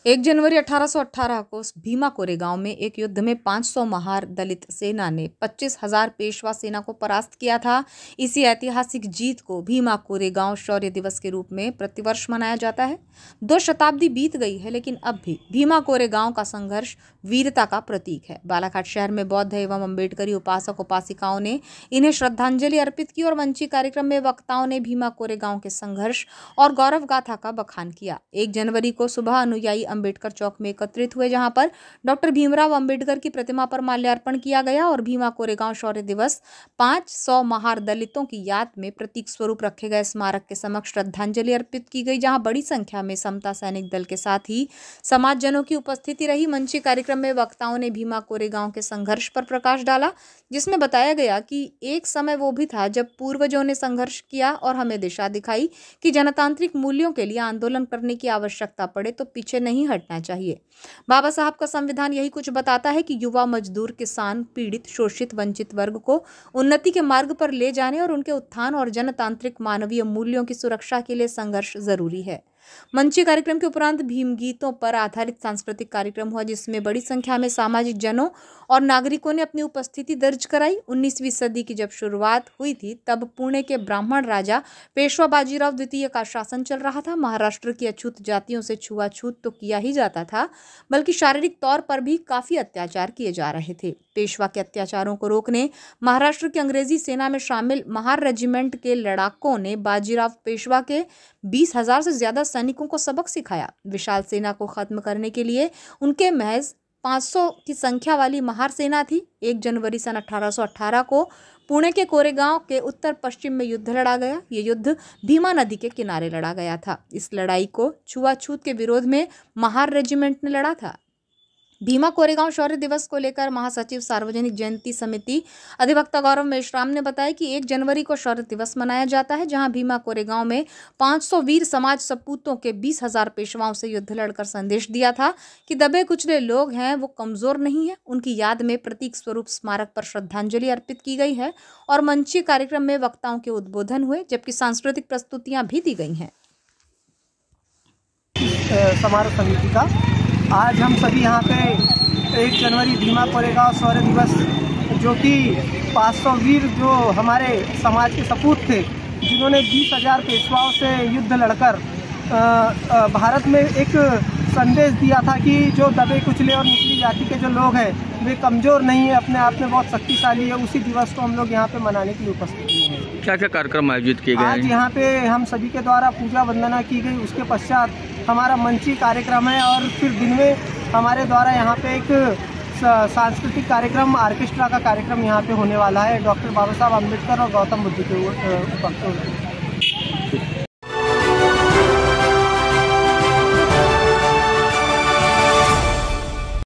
1 जनवरी 1818 को भीमा कोरेगांव में एक युद्ध में 500 महार दलित सेना ने 25,000 पेशवा सेना को परास्त किया था। इसी ऐतिहासिक जीत को भीमा कोरेगांव शौर्य दिवस के रूप में प्रतिवर्ष मनाया जाता है। 2 शताब्दी बीत गई है, लेकिन अब भी भीमा कोरेगांव का संघर्ष वीरता का प्रतीक है। बालाघाट शहर में बौद्ध एवं अम्बेडकरी उपासक उपासिकाओं ने इन्हें श्रद्धांजलि अर्पित की और मंची कार्यक्रम में वक्ताओं ने भीमा कोरेगांव के संघर्ष और गौरव गाथा का बखान किया। 1 जनवरी को सुबह अनुयायी अम्बेडकर चौक में एकत्रित हुए, जहां पर डॉक्टर भीमराव अंबेडकर की प्रतिमा पर माल्यार्पण किया गया और भीमा कोरेगांव शौर्य दिवस 500 महार दलितों की याद में प्रतीक स्वरूप रखे गए स्मारक के समक्ष श्रद्धांजलि अर्पित की गई, जहां बड़ी संख्या में समता सैनिक दल के साथ ही समाजजनों की उपस्थिति रही। मंची कार्यक्रम में वक्ताओं ने भीमा कोरेगांव के संघर्ष पर प्रकाश डाला, जिसमें बताया गया कि एक समय वो भी था जब पूर्वजों ने संघर्ष किया और हमें दिशा दिखाई कि जनतांत्रिक मूल्यों के लिए आंदोलन करने की आवश्यकता पड़े तो पीछे नहीं हटना चाहिए। बाबा साहब का संविधान यही कुछ बताता है कि युवा, मजदूर, किसान, पीड़ित, शोषित, वंचित वर्ग को उन्नति के मार्ग पर ले जाने और उनके उत्थान और जनतांत्रिक मानवीय मूल्यों की सुरक्षा के लिए संघर्ष जरूरी है। मंची कार्यक्रम के उपरांत भीम गीतों पर आधारित सांस्कृतिक कार्यक्रम हुआ, जिसमें बड़ी संख्या में सामाजिक जनों और नागरिकों ने अपनी उपस्थिति दर्ज कराई। 19वीं सदी की जब शुरुआत हुई थी, तब पुणे के ब्राह्मण राजा पेशवा बाजीराव द्वितीय का शासन चल रहा था। महाराष्ट्र की अछूत जातियों से छुआछूत तो किया ही जाता था, बल्कि शारीरिक तौर पर भी काफी अत्याचार किए जा रहे थे। पेशवा के अत्याचारों को रोकने महाराष्ट्र की अंग्रेजी सेना में शामिल महार रेजिमेंट के लड़ाकों ने बाजीराव पेशवा के 20,000 से ज्यादा सैनिकों को सबक सिखाया। विशाल सेना को खत्म करने के लिए उनके महज 500 की संख्या वाली महार सेना थी। 1 जनवरी सन 1818 को पुणे के कोरेगांव के उत्तर पश्चिम में युद्ध लड़ा गया। ये युद्ध भीमा नदी के किनारे लड़ा गया था। इस लड़ाई को छुआछूत के विरोध में महार रेजिमेंट ने लड़ा था। भीमा कोरेगांव शौर्य दिवस को लेकर महासचिव सार्वजनिक जयंती समिति अधिवक्ता गौरव मेश्राम ने बताया कि 1 जनवरी को शौर्य दिवस मनाया जाता है, जहां भीमा कोरेगांव में 500 वीर समाज सपूतों के 20,000 पेशवाओं से युद्ध लड़कर संदेश दिया था कि दबे कुचले लोग हैं, वो कमजोर नहीं है। उनकी याद में प्रतीक स्वरूप स्मारक पर श्रद्धांजलि अर्पित की गई है और मंची कार्यक्रम में वक्ताओं के उद्बोधन हुए, जबकि सांस्कृतिक प्रस्तुतियां भी दी गई हैं। समारोह समिति का आज हम सभी यहाँ पे 1 जनवरी भीमा कोरेगांव शौर्य दिवस, जो कि 500 वीर जो हमारे समाज के सपूत थे, जिन्होंने 20,000 पेशवाओं से युद्ध लड़कर भारत में एक संदेश दिया था कि जो दबे कुचले और निचली जाति के जो लोग हैं वे कमज़ोर नहीं है, अपने आप में बहुत शक्तिशाली है। उसी दिवस को हम लोग यहाँ पे मनाने के लिए उपस्थित हुए हैं। क्या क्या कार्यक्रम आयोजित किए गए? आज यहाँ पे हम सभी के द्वारा पूजा वंदना की गई। उसके पश्चात हमारा मंची कार्यक्रम है और फिर दिन में हमारे द्वारा यहाँ पे एक सांस्कृतिक कार्यक्रम, ऑर्केस्ट्रा का कार्यक्रम यहाँ पे होने वाला है। डॉक्टर बाबा साहब अम्बेडकर और गौतम बुद्ध के ऊपर।